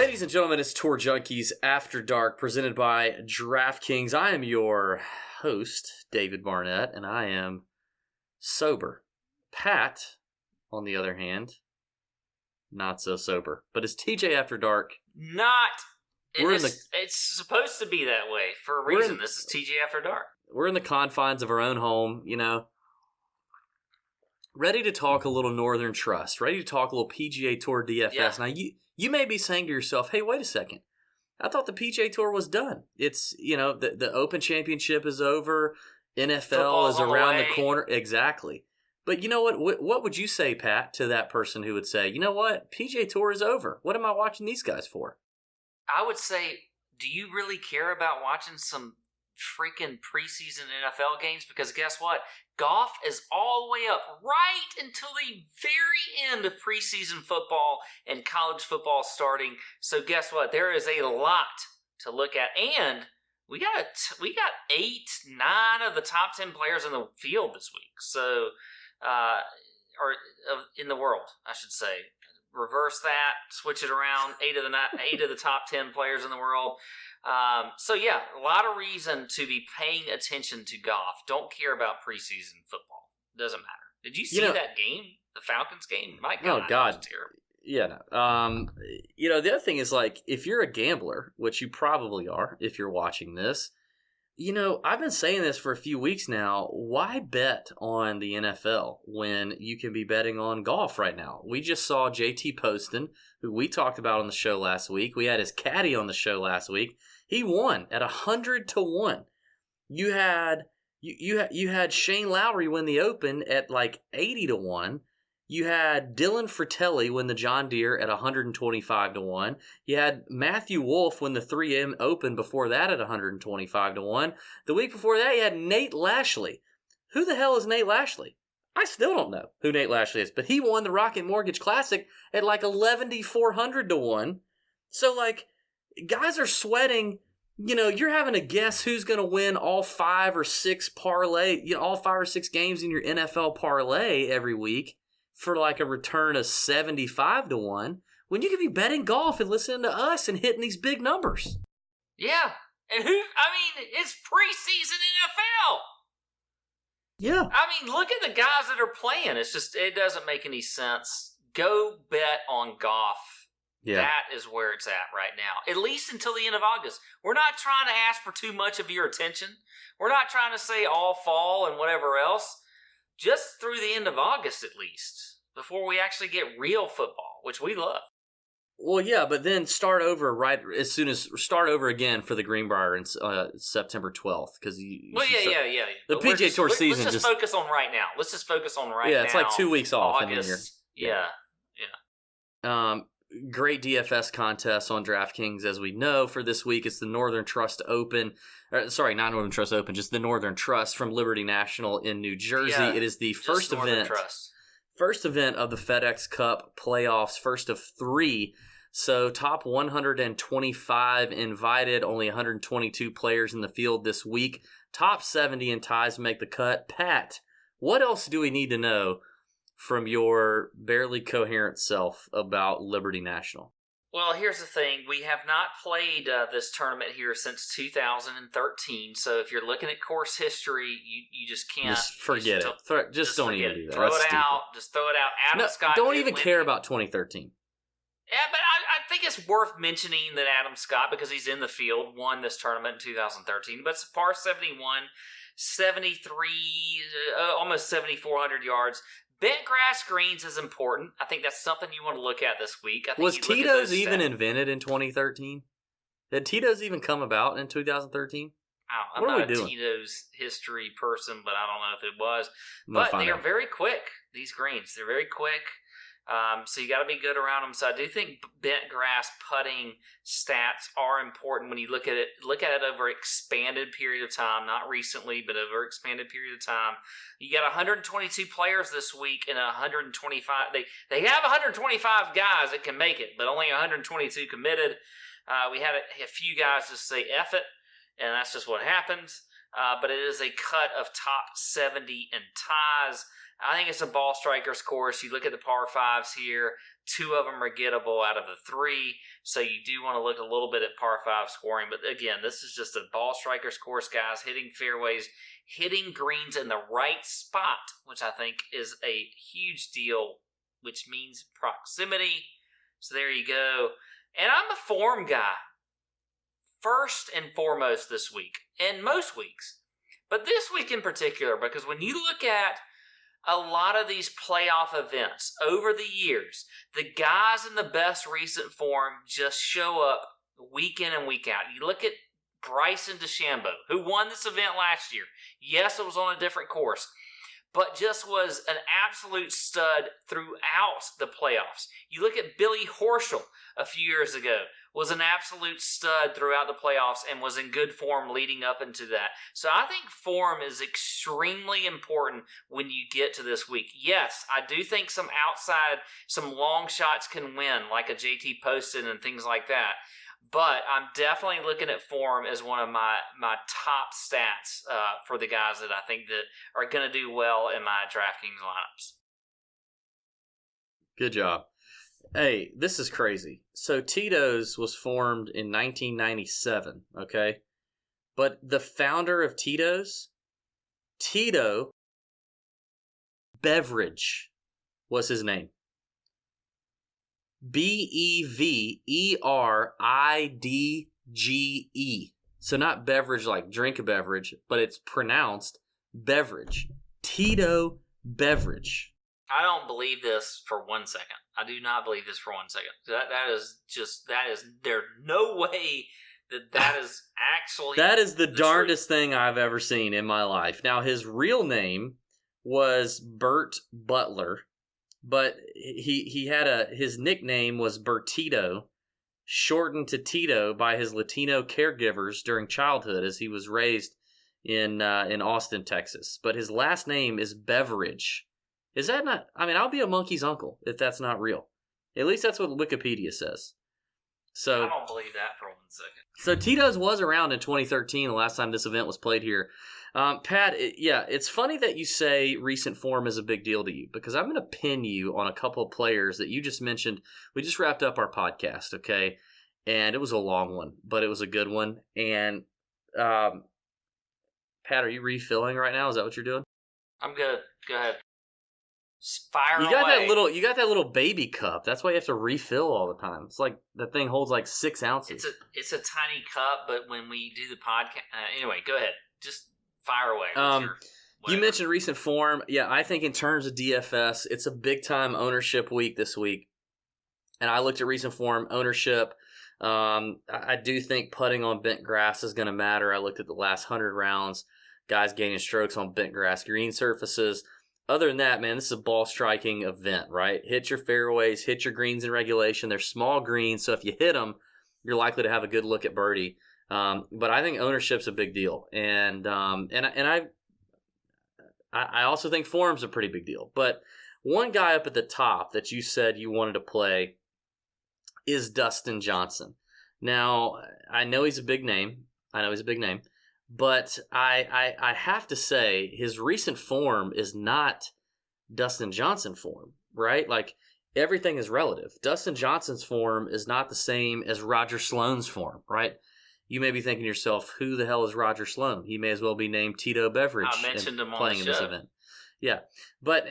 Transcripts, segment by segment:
Ladies and gentlemen, it's Tour Junkies After Dark, presented by DraftKings. I am your host, David Barnett, and I am sober. Pat, on the other hand, not so sober. But it's TJ After Dark. It's supposed to be that way for a reason. This is TJ After Dark. We're in the confines of our own home, ready to talk a little Northern Trust, ready to talk a little PGA Tour DFS. Yeah. Now, you may be saying to yourself, hey, wait a second. I thought the PGA Tour was done. It's, the Open Championship is over. NFL Football's is around the away. corner. Exactly. But you know what? What would you say, Pat, to that person who would say, you know what? PGA Tour is over. What am I watching these guys for? I would say, do you really care about watching some freaking preseason NFL games? Because guess what? Golf is all the way up right until the very end of preseason football and college football starting. So guess what? There is a lot to look at, and we got 8, 9 of the top 10 players in the field this week. So, or in the world, I should say. Reverse that, switch it around. 8 of the top 10 players in the world. So yeah, a lot of reason to be paying attention to golf. Don't care about preseason football. Doesn't matter. Did you see that game? The Falcons game? My God. Oh, God. That was terrible. Yeah. No. The other thing is, if you're a gambler, which you probably are if you're watching this, I've been saying this for a few weeks now. Why bet on the NFL when you can be betting on golf right now? We just saw JT Poston, who we talked about on the show last week. We had his caddy on the show last week. He won at 100-1. You had Shane Lowry win the Open at 80-1. You had Dylan Fratelli win the John Deere at 125-1. You had Matthew Wolff win the 3M Open before that at 125-1. The week before that, you had Nate Lashley. Who the hell is Nate Lashley? I still don't know who Nate Lashley is, but he won the Rocket Mortgage Classic at 11,400-1. So, guys are sweating. You're having to guess who's going to win all 5 or 6 all 5 or 6 games in your NFL parlay every week for a return of 75-1, when you could be betting golf and listening to us and hitting these big numbers. Yeah. And it's preseason NFL. Yeah. Look at the guys that are playing. It doesn't make any sense. Go bet on golf. Yeah. That is where it's at right now. At least until the end of August. We're not trying to ask for too much of your attention. We're not trying to say all fall and whatever else. Just through the end of August, at least, before we actually get real football, which we love. Well, yeah, but then start over again for the Greenbrier on September 12th. Yeah. The PGA Tour season. Let's just focus on right now. Let's just focus on right now. Yeah, it's 2 weeks off. August. Yeah. Great DFS contest on DraftKings, as we know, for this week. It's the Northern Trust Open. Sorry, not Northern Trust Open, just the Northern Trust from Liberty National in New Jersey. Yeah, it is the first event of the FedEx Cup playoffs, first of 3. So top 125 invited, only 122 players in the field this week. Top 70 in ties make the cut. Pat, what else do we need to know from your barely coherent self about Liberty National? Well, here's the thing. We have not played this tournament here since 2013. So if you're looking at course history, you just can't. Just forget it. Just don't even do that. Throw it out. Just throw it out. Adam Scott. Don't even care about 2013. Yeah, but I think it's worth mentioning that Adam Scott, because he's in the field, won this tournament in 2013. But it's a par 71, 73, almost 7,400 yards. Bent grass greens is important. I think that's something you want to look at this week. Was Tito's even invented in 2013? Did Tito's even come about in 2013? I'm not a Tito's history person, but I don't know if it was. But they are very quick, these greens. They're very quick. So you got to be good around them. So I do think bent grass putting stats are important when you look at it over an expanded period of time, not recently, but over an expanded period of time. You got 122 players this week and 125. They have 125 guys that can make it, but only 122 committed. We had a few guys just say F it, and that's just what happens. But it is a cut of top 70 in ties. I think it's a ball striker's course. You look at the par fives here, 2 of them are gettable out of the 3, so you do want to look a little bit at par 5 scoring. But again, this is just a ball striker's course, guys, hitting fairways, hitting greens in the right spot, which I think is a huge deal, which means proximity. So there you go. And I'm a form guy, first and foremost this week, and most weeks. But this week in particular, because when you look at a lot of these playoff events over the years, the guys in the best recent form just show up week in and week out. You look at Bryson DeChambeau, who won this event last year. Yes, it was on a different course, but just was an absolute stud throughout the playoffs. You look at Billy Horschel a few years ago, was an absolute stud throughout the playoffs and was in good form leading up into that. So I think form is extremely important when you get to this week. Yes, I do think some long shots can win, like a JT Poston and things like that. But I'm definitely looking at form as one of my top stats for the guys that I think that are going to do well in my DraftKings lineups. Good job. Hey, this is crazy. So Tito's was formed in 1997, okay? But the founder of Tito's, Tito Beveridge was his name. Beveridge. So not beverage like drink a beverage, but it's pronounced beverage. Tito Beveridge. I don't believe this for 1 second. I do not believe this for 1 second. There's no way that is actually... That is the darndest thing I've ever seen in my life. Now, his real name was Bert Butler, but his nickname was Bertito, shortened to Tito by his Latino caregivers during childhood as he was raised in Austin, Texas. But his last name is Beveridge. Is that not... I mean, I'll be a monkey's uncle if that's not real. At least that's what Wikipedia says. So I don't believe that for 1 second. So Tito's was around in 2013, the last time this event was played here. Pat, it's funny that you say recent form is a big deal to you, because I'm going to pin you on a couple of players that you just mentioned. We just wrapped up our podcast, okay? And it was a long one, but it was a good one. And Pat, are you refilling right now? Is that what you're doing? I'm good. Go ahead. Fire you got away. You got that little baby cup. That's why you have to refill all the time. It's like that thing holds like 6 ounces. It's a tiny cup, but when we do the podcast, anyway, go ahead. Just fire away. You mentioned recent form. Yeah, I think in terms of DFS, it's a big time ownership week this week. And I looked at recent form ownership. I do think putting on bent grass is going to matter. I looked at the last 100 rounds, guys gaining strokes on bent grass green surfaces. Other than that, man, this is a ball striking event, right? Hit your fairways, hit your greens in regulation. They're small greens, so if you hit them, you're likely to have a good look at birdie. But I think ownership's a big deal, and I also think form's a pretty big deal. But one guy up at the top that you said you wanted to play is Dustin Johnson. Now, I know he's a big name. But I have to say his recent form is not Dustin Johnson form, right? Like, everything is relative. Dustin Johnson's form is not the same as Roger Sloan's form, right? You may be thinking to yourself, who the hell is Roger Sloan? He may as well be named Tito Beveridge. I mentioned him playing on in the this show. event. Yeah, but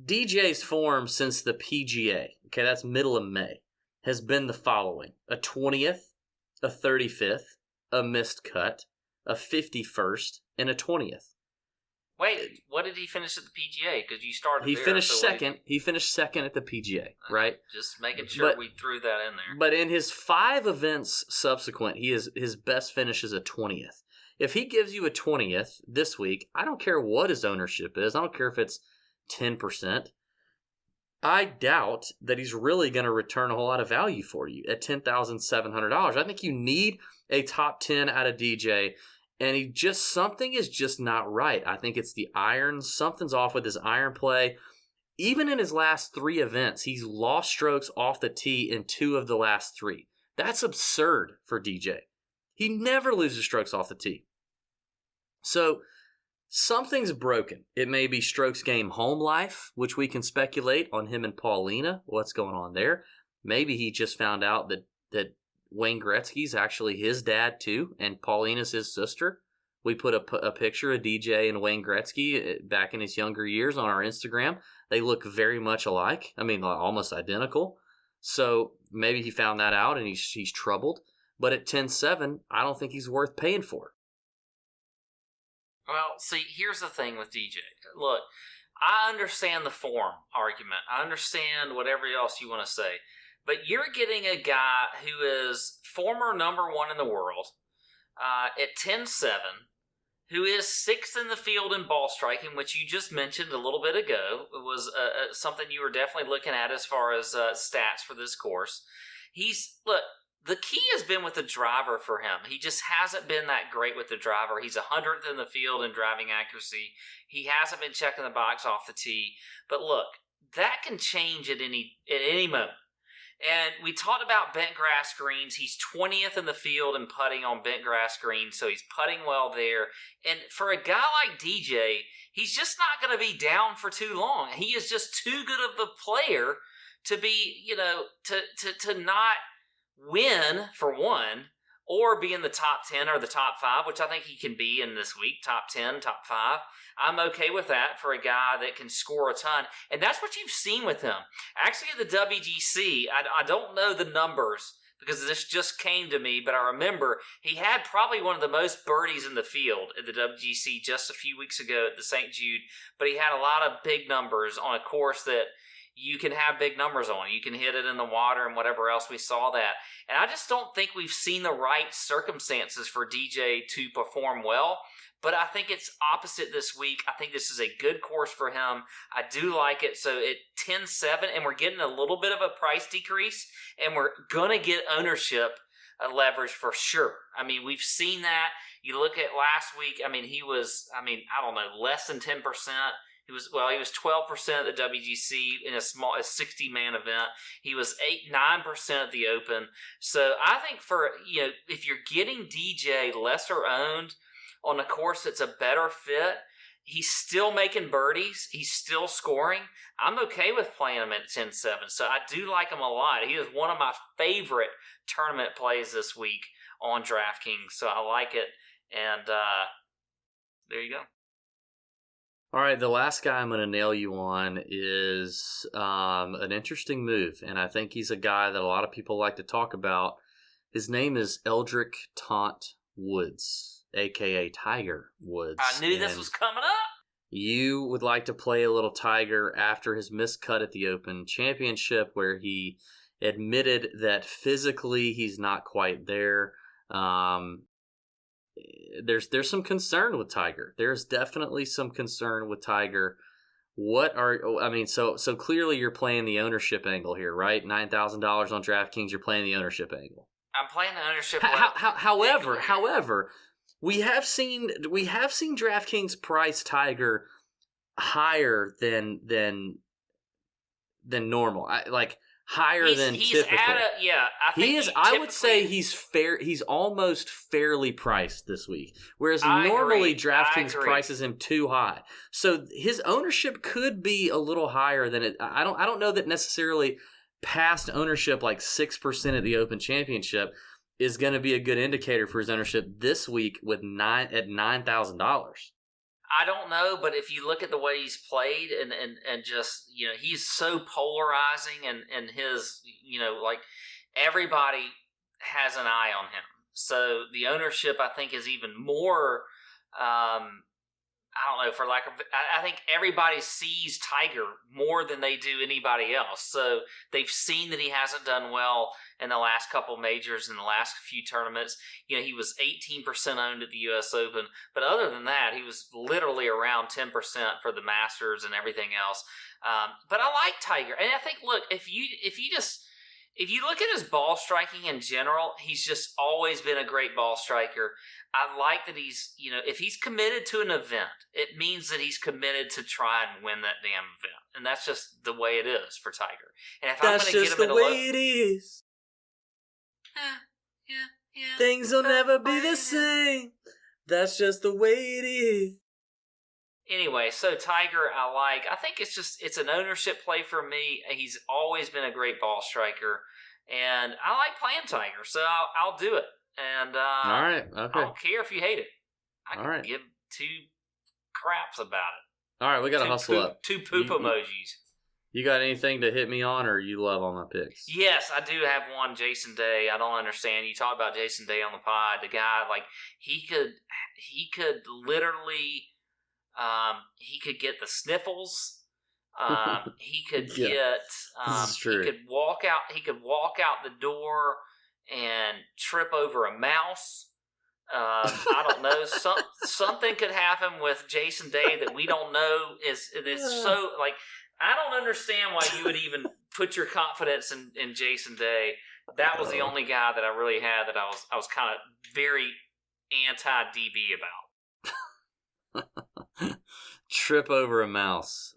DJ's form since the PGA, okay, that's middle of May, has been the following: a 20th, a 35th, a missed cut, a 51st, and a 20th. Wait, what did he finish at the PGA? Because you started. He finished second. He finished second at the PGA, right? Just making sure we threw that in there. But in his 5 events subsequent, his best finish is a 20th. If he gives you a 20th this week, I don't care what his ownership is. I don't care if it's 10%. I doubt that he's really going to return a whole lot of value for you at $10,700. I think you need a top 10 out of DJ. And something is just not right. I think it's the irons. Something's off with his iron play. Even in his last 3 events, he's lost strokes off the tee in 2 of the last 3. That's absurd for DJ. He never loses strokes off the tee. So something's broken. It may be Strokes game home life, which we can speculate on him and Paulina. What's going on there? Maybe he just found out that Wayne Gretzky's actually his dad too, and Paulina's his sister. We put a picture of DJ and Wayne Gretzky back in his younger years on our Instagram. They look very much alike. I mean, almost identical. So maybe he found that out and he's troubled. But at 10-7, I don't think he's worth paying for. Well, see, here's the thing with DJ. Look, I understand the form argument. I understand whatever else you want to say. But you're getting a guy who is former number one in the world at 10-7, who is 6th in the field in ball striking, which you just mentioned a little bit ago. It was something you were definitely looking at as far as stats for this course. Look, the key has been with the driver for him. He just hasn't been that great with the driver. He's 100th in the field in driving accuracy. He hasn't been checking the box off the tee. But look, that can change at any moment. And we talked about bent grass greens. He's 20th in the field in putting on bent grass greens, so he's putting well there. And for a guy like DJ, he's just not going to be down for too long. He is just too good of a player to be, to not win, for one, or be in the top 10 or the top 5, which I think he can be in this week, top 10, top 5. I'm okay with that for a guy that can score a ton. And that's what you've seen with him. Actually, at the WGC, I don't know the numbers because this just came to me, but I remember he had probably one of the most birdies in the field at the WGC just a few weeks ago at the St. Jude, but he had a lot of big numbers on a course that you can have big numbers on. You can hit it in the water and whatever else. We saw that. And I just don't think we've seen the right circumstances for DJ to perform well. But I think it's opposite this week. I think this is a good course for him. I do like it. So at 10-7, and we're getting a little bit of a price decrease, and we're going to get ownership leverage for sure. I mean, we've seen that. You look at last week, I mean, he was, I don't know, less than 10%. He was 12% at the WGC in a 60-man event. He was 9% at the Open. So I think if you're getting DJ lesser owned on a course that's a better fit, he's still making birdies. He's still scoring. I'm okay with playing him at 10-7. So I do like him a lot. He is one of my favorite tournament plays this week on DraftKings. So I like it. And there you go. All right, the last guy I'm going to nail you on is an interesting move, and I think he's a guy that a lot of people like to talk about. His name is Eldrick Taunt Woods, a.k.a. Tiger Woods. I knew this was coming up. You would like to play a little Tiger after his missed cut at the Open Championship, where he admitted that physically he's not quite there. There's some concern with Tiger. There's definitely some concern with Tiger. So clearly you're playing the ownership angle here, right? $9,000 on DraftKings, you're playing the ownership angle. I'm playing the ownership. However, we have seen DraftKings price Tiger higher than normal. Higher than typical. I would say he's fair. He's almost fairly priced this week, whereas normally DraftKings prices him too high. So his ownership could be a little higher than it. I don't know that necessarily past ownership like 6% at the Open Championship is going to be a good indicator for his ownership this week with $9,000. I don't know, but if you look at the way he's played and just, he's so polarizing and his, everybody has an eye on him. So the ownership, I think, is even more, I think everybody sees Tiger more than they do anybody else. So they've seen that he hasn't done well in the last couple majors, in the last few tournaments. He was 18% owned at the U.S. Open. But other than that, he was literally around 10% for the Masters and everything else. But I like Tiger. And I think, look, if you look at his ball striking in general, he's just always been a great ball striker. I like that he's, if he's committed to an event, it means that he's committed to try and win that damn event. And that's just the way it is for Tiger. And if I'm going to get him in a look, it is. Yeah. Things will never be the same. That's just the way it is. Anyway, so Tiger, I think it's an ownership play for me. He's always been a great ball striker, and I like playing Tiger, so I'll do it. And All right. Okay. I don't care if you hate it. I All can right. give two craps about it. All right. We got to hustle up. Two poop emojis. You got anything to hit me on, or you love all my picks? Yes, I do have one. Jason Day. I don't understand. You talk about Jason Day on the pod. The guy, like, he could literally, he could get the sniffles. He could get. This is true. He could walk out. He could walk out the door and trip over a mouse. I don't know. Something could happen with Jason Day that we don't know. It's so like. I don't understand why you would even put your confidence in Jason Day. That was the only guy that I really had that I was kind of very anti-DB about. Trip over a mouse.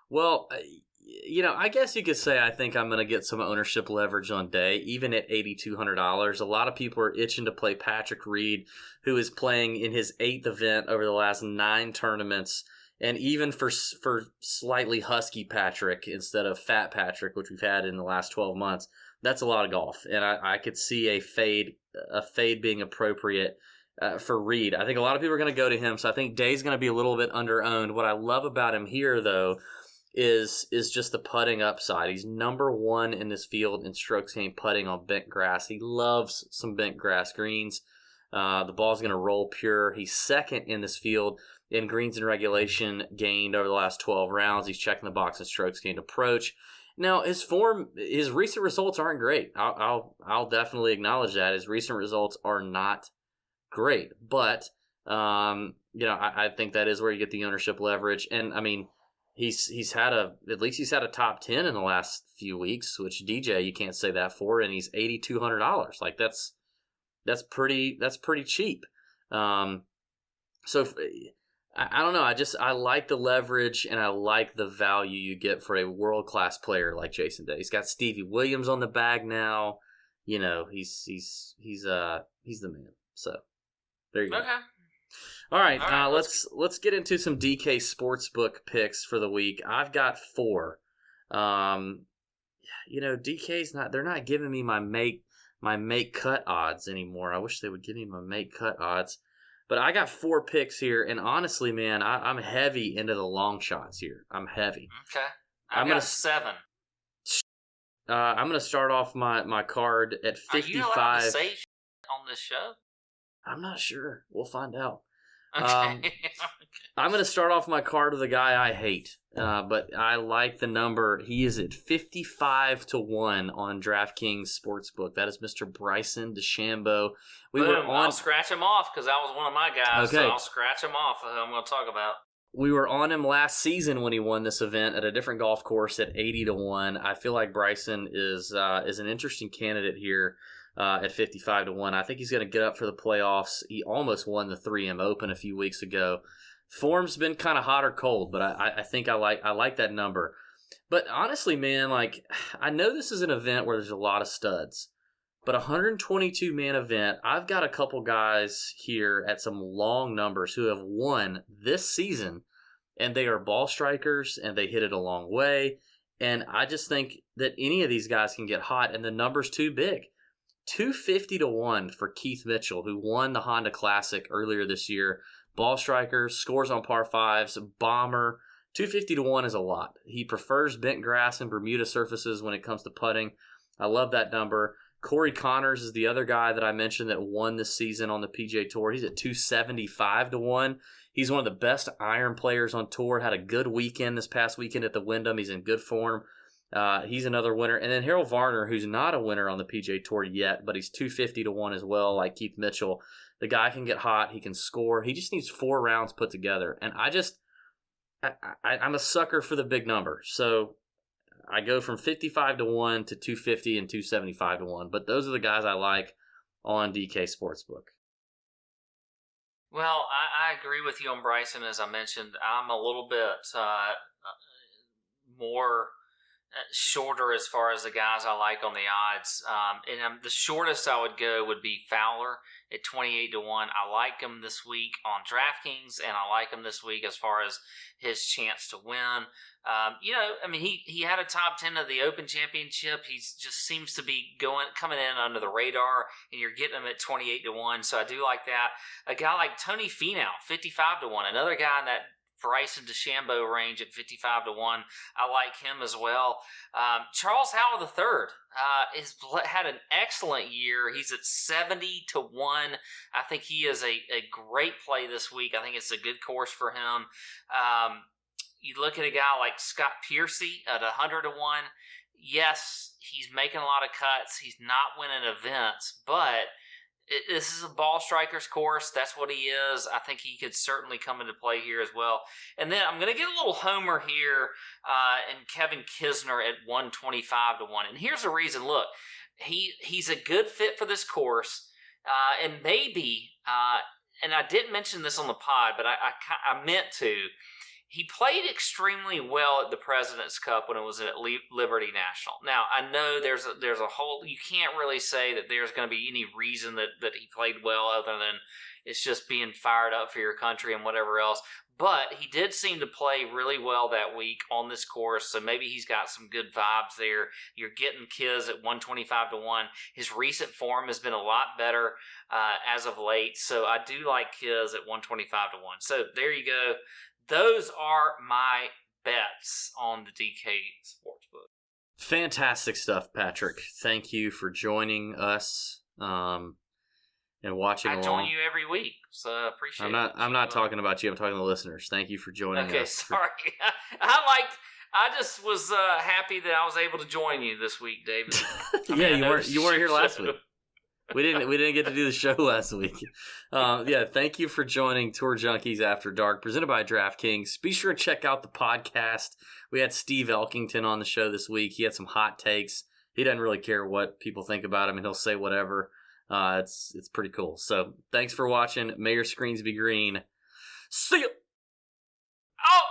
Well, I guess you could say I think I'm going to get some ownership leverage on Day, even at $8,200. A lot of people are itching to play Patrick Reed, who is playing in his 8th event over the last 9 tournaments. And even for slightly husky Patrick instead of fat Patrick, which we've had in the last 12 months, that's a lot of golf. And I could see a fade being appropriate for Reed. I think a lot of people are going to go to him, so I think Day's going to be a little bit under-owned. What I love about him here, though, is just the putting upside. He's number 1 in this field in strokes gained putting on bent grass. He loves some bent grass greens. The ball's going to roll pure. He's 2nd in this field in greens and regulation gained over the last 12 rounds. He's checking the box in strokes gained approach. Now, his recent results aren't great. I'll definitely acknowledge that. His recent results are not great. But, I think that is where you get the ownership leverage. And, I mean, he's had a top 10 in the last few weeks, which DJ, you can't say that for, and he's $8,200. Like, that's pretty cheap. So I don't know. I like the leverage and I like the value you get for a world-class player like Jason Day. He's got Stevie Williams on the bag now. He's the man. So there you go. Okay. All right. Let's get into some DK Sportsbook picks for the week. I've got 4. DK's they're not giving me my make cut odds anymore. I wish they would give me my make cut odds. But I got 4 picks here, and honestly, man, I'm heavy into the long shots here. I'm heavy. Okay. I'm got 7. I'm going to start off my card at 55. Are you allowed to say on this show? I'm not sure. We'll find out. Okay. I'm going to start off my card with a guy I hate, but I like the number. He is at 55-1 on DraftKings Sportsbook. That is Mr. Bryson DeChambeau. I'll scratch him off because that was one of my guys. Okay. So I'll scratch him off. I'm going to talk about. We were on him last season when he won this event at a different golf course at 80-1. I feel like Bryson is an interesting candidate here. At 55-1. I think he's going to get up for the playoffs. He almost won the 3M Open a few weeks ago. Form's been kind of hot or cold, but I think I like that number. But honestly, man, like, I know this is an event where there's a lot of studs, but a 122-man event, I've got a couple guys here at some long numbers who have won this season, and they are ball strikers, and they hit it a long way. And I just think that any of these guys can get hot, and the number's too big. 250-1 for Keith Mitchell, who won the Honda Classic earlier this year. Ball striker, scores on par 5s, bomber. 250-1 is a lot. He prefers bent grass and Bermuda surfaces when it comes to putting. I love that number. Corey Connors is the other guy that I mentioned that won this season on the PGA Tour. He's at 275-1. He's one of the best iron players on tour. Had a good weekend this past weekend at the Wyndham. He's in good form. He's another winner. And then Harold Varner, who's not a winner on the PGA Tour yet, but he's 250-1 as well, like Keith Mitchell. The guy can get hot. He can score. He just needs 4 rounds put together. And I'm a sucker for the big number. So I go from 55-1 to 250 and 275-1. But those are the guys I like on DK Sportsbook. Well, I agree with you on Bryson. As I mentioned, I'm a little bit more shorter as far as the guys I like on the odds. The shortest I would go would be Fowler at 28-1. I like him this week on DraftKings, and I like him this week as far as his chance to win. He had a top 10 of the Open Championship. He just seems to be coming in under the radar, and you're getting him at 28-1. So I do like that. A guy like Tony Finau, 55-1. Another guy in that Bryson DeChambeau range at 55-1. I like him as well. Charles Howell III has had an excellent year. He's at 70-1. I think he is a great play this week. I think it's a good course for him. You look at a guy like Scott Piercy at 100-1. Yes, he's making a lot of cuts. He's not winning events, but this is a ball striker's course. That's what he is. I think he could certainly come into play here as well. And then I'm going to get a little homer here and Kevin Kisner at 125-1. And here's the reason. Look, he's a good fit for this course. And maybe, and I didn't mention this on the pod, but I meant to. He played extremely well at the President's Cup when it was at Liberty National. Now, I know there's a whole, you can't really say that there's going to be any reason that he played well other than it's just being fired up for your country and whatever else. But he did seem to play really well that week on this course, so maybe he's got some good vibes there. You're getting Kiz at 125-1. His recent form has been a lot better as of late, so I do like Kiz at 125-1. So there you go. Those are my bets on the DK Sportsbook. Fantastic stuff, Patrick. Thank you for joining us and watching along. I join you every week, so I appreciate it. I'm not talking about you. I'm talking to the listeners. Thank you for joining us. Okay, sorry. I just was happy that I was able to join you this week, David. You weren't here last week. We didn't get to do the show last week. Thank you for joining Tour Junkies After Dark, presented by DraftKings. Be sure to check out the podcast. We had Steve Elkington on the show this week. He had some hot takes. He doesn't really care what people think about him, and he'll say whatever. It's pretty cool. So thanks for watching. May your screens be green. See ya. Oh!